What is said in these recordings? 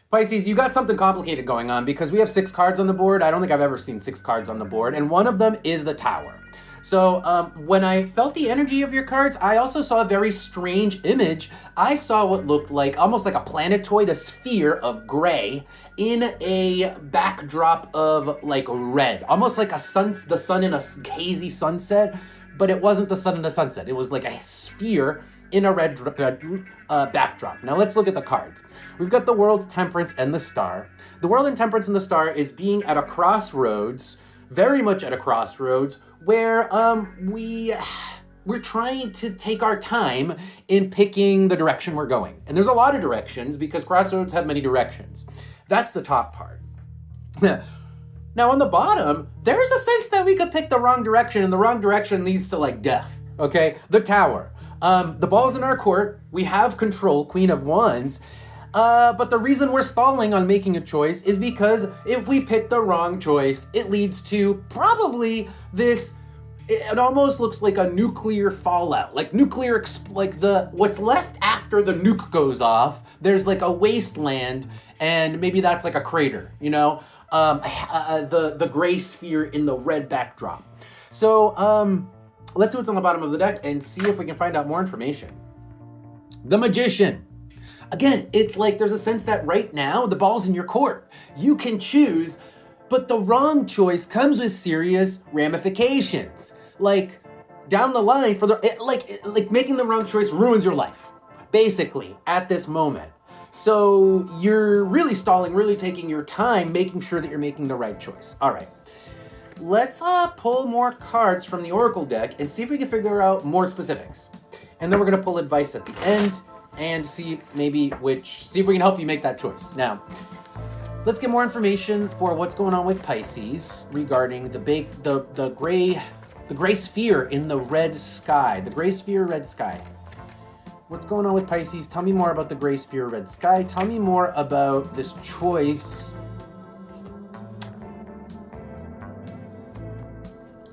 Pisces, you got something complicated going on because we have 6 cards on the board. I don't think I've ever seen 6 cards on the board, and one of them is the Tower. So when I felt the energy of your cards, I also saw a very strange image. I saw what looked like almost like a planetoid, a sphere of gray in a backdrop of like red, almost like the sun in a hazy sunset, but it wasn't the sun in a sunset. It was like a sphere in a red backdrop. Now let's look at the cards. We've got the World, Temperance, and the Star. The World and Temperance and the Star is being at a crossroads, very much at a crossroads, where we're trying to take our time in picking the direction we're going. And there's a lot of directions because crossroads have many directions. That's the top part. Now on the bottom, there's a sense that we could pick the wrong direction, and the wrong direction leads to like death, okay? The Tower. The ball's in our court. We have control, Queen of Wands. But the reason we're stalling on making a choice is because if we pick the wrong choice, it leads to probably this, it almost looks like a nuclear fallout, like what's left after the nuke goes off, there's like a wasteland, and maybe that's like a crater, you know? The gray sphere in the red backdrop. So, let's see what's on the bottom of the deck and see if we can find out more information. The Magician. Again, it's like there's a sense that right now the ball's in your court. You can choose, but the wrong choice comes with serious ramifications. Like down the line, like making the wrong choice ruins your life, basically, at this moment. So you're really stalling, really taking your time, making sure that you're making the right choice. All right. Let's pull more cards from the Oracle deck and see if we can figure out more specifics. And then we're going to pull advice at the end and see if we can help you make that choice. Now, let's get more information for what's going on with Pisces regarding the gray sphere in the red sky. The gray sphere, red sky. What's going on with Pisces? Tell me more about the gray sphere, red sky. Tell me more about this choice.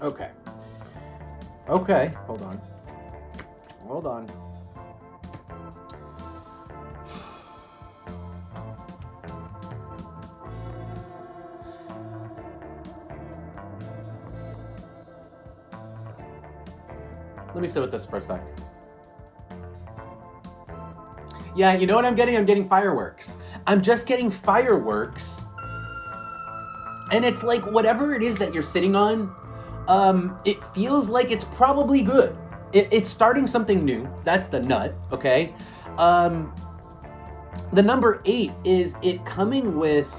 Okay. Hold on. Let me sit with this for a sec. Yeah, you know what I'm getting? I'm getting fireworks. I'm just getting fireworks. And it's like whatever it is that you're sitting on, it feels like it's probably good. It's starting something new. That's the nut, okay? The number 8 is it coming with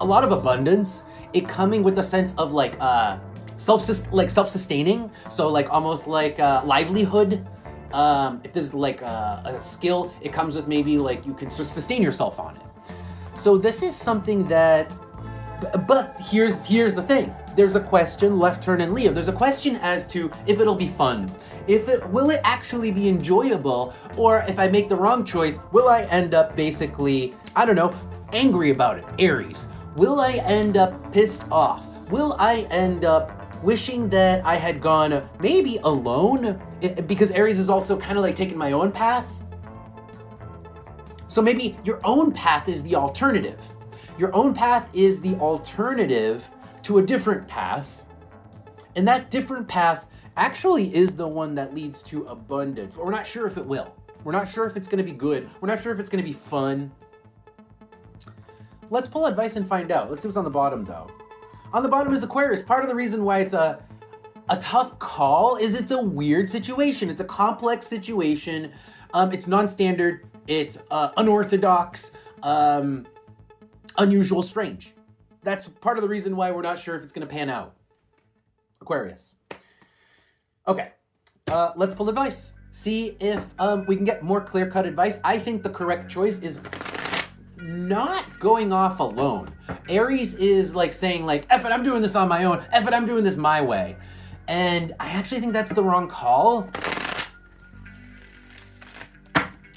a lot of abundance. It coming with a sense of like self-sustaining. So like almost like livelihood. If this is like a skill, it comes with maybe like you can sustain yourself on it. So this is something that, but here's the thing. There's a question, left turn in Leo. There's a question as to if it'll be fun. Will it actually be enjoyable? Or if I make the wrong choice, will I end up basically, I don't know, angry about it? Aries. Will I end up pissed off? Will I end up wishing that I had gone maybe alone? Because Aries is also kind of like taking my own path. So maybe your own path is the alternative. Your own path is the alternative to a different path. And that different path actually is the one that leads to abundance. But we're not sure if it will. We're not sure if it's going to be good. We're not sure if it's going to be fun. Let's pull advice and find out. Let's see what's on the bottom, though. On the bottom is Aquarius. Part of the reason why it's a tough call is it's a weird situation. It's a complex situation. It's non-standard. It's unorthodox, unusual, strange. That's part of the reason why we're not sure if it's going to pan out. Aquarius. Okay, let's pull advice. See if we can get more clear-cut advice. I think the correct choice is not going off alone. Aries is like saying like, F it, I'm doing this on my own. F it, I'm doing this my way. And I actually think that's the wrong call.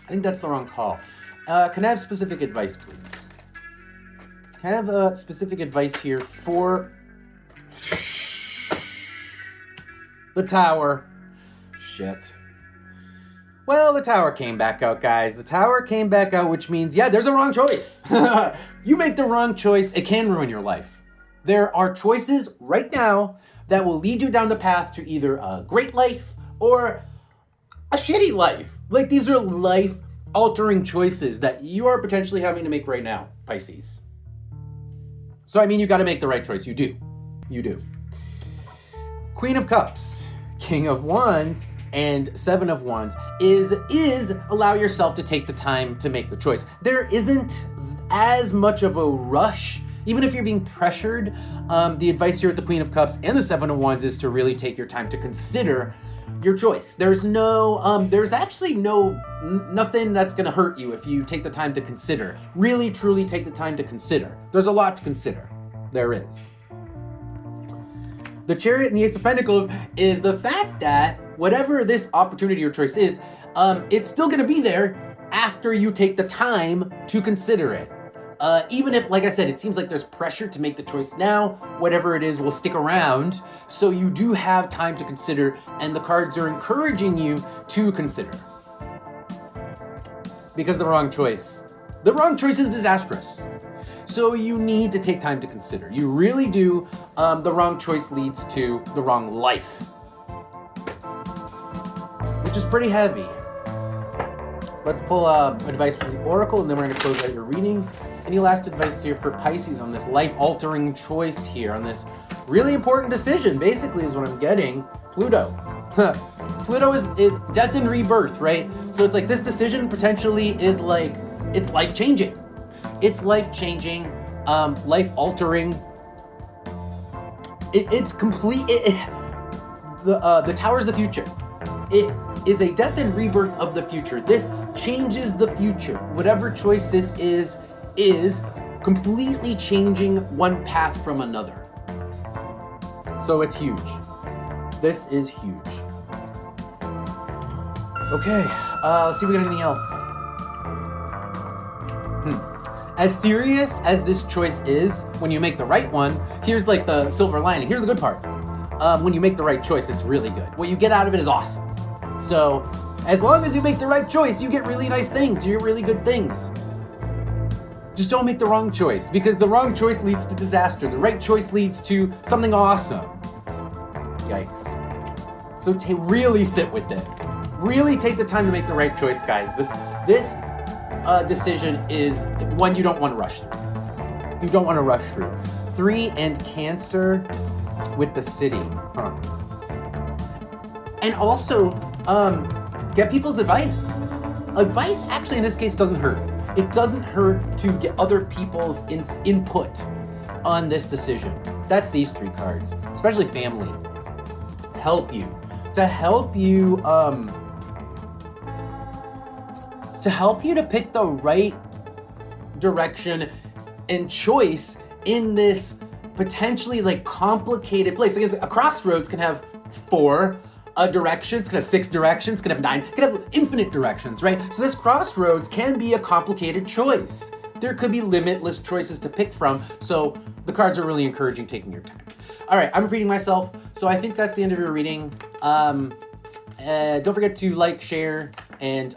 Can I have specific advice, please? Can I have specific advice here for the Tower? Shit. Well, the Tower came back out, guys. The Tower came back out, which means, yeah, there's a wrong choice. You make the wrong choice, it can ruin your life. There are choices right now that will lead you down the path to either a great life or a shitty life. Like, these are life-altering choices that you are potentially having to make right now, Pisces. So, I mean, you got to make the right choice. You do. You do. Queen of Cups, King of Wands, and Seven of Wands is allow yourself to take the time to make the choice. There isn't as much of a rush. Even if you're being pressured, the advice here at the Queen of Cups and the Seven of Wands is to really take your time to consider your choice. There's actually nothing that's gonna hurt you if you take the time to consider. Really, truly take the time to consider. There's a lot to consider. There is. The Chariot and the Ace of Pentacles is the fact that whatever this opportunity or choice is, it's still gonna be there after you take the time to consider it. Even if, like I said, it seems like there's pressure to make the choice now, whatever it is will stick around, so you do have time to consider, and the cards are encouraging you to consider. Because the wrong choice is disastrous. So you need to take time to consider. You really do. The wrong choice leads to the wrong life, which is pretty heavy. Let's pull advice from the Oracle, and then we're going to close out your reading. Any last advice here for Pisces on this life-altering choice here, on this really important decision, basically, is what I'm getting. Pluto. Pluto is death and rebirth, right? So it's like this decision potentially is like, it's life-changing. It's life-changing, life-altering. It's complete. The Tower is the future. It is a death and rebirth of the future. This changes the future. Whatever choice this is completely changing one path from another. So it's huge. This is huge. Okay, let's see if we got anything else. As serious as this choice is, when you make the right one, here's like the silver lining. Here's the good part. When you make the right choice, it's really good. What you get out of it is awesome. So, as long as you make the right choice, you get really nice things. You get really good things. Just don't make the wrong choice, because the wrong choice leads to disaster. The right choice leads to something awesome. Yikes. So really sit with it. Really take the time to make the right choice, guys. This decision is one you don't want to rush through. You don't want to rush through. 3 and Cancer with the City. And also, get people's advice. Advice, actually, in this case, doesn't hurt. It doesn't hurt to get other people's input on this decision. That's these 3 cards, especially family. Help you. To help you to pick the right direction and choice in this potentially like complicated place. Like a crossroads can have 4 directions, can have 6 directions, can have 9, can have infinite directions, right? So this crossroads can be a complicated choice. There could be limitless choices to pick from, so the cards are really encouraging taking your time. All right, I'm repeating myself, so I think that's the end of your reading. Don't forget to like, share, and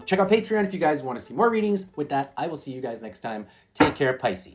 check out Patreon if you guys want to see more readings. With that, I will see you guys next time. Take care, Pisces.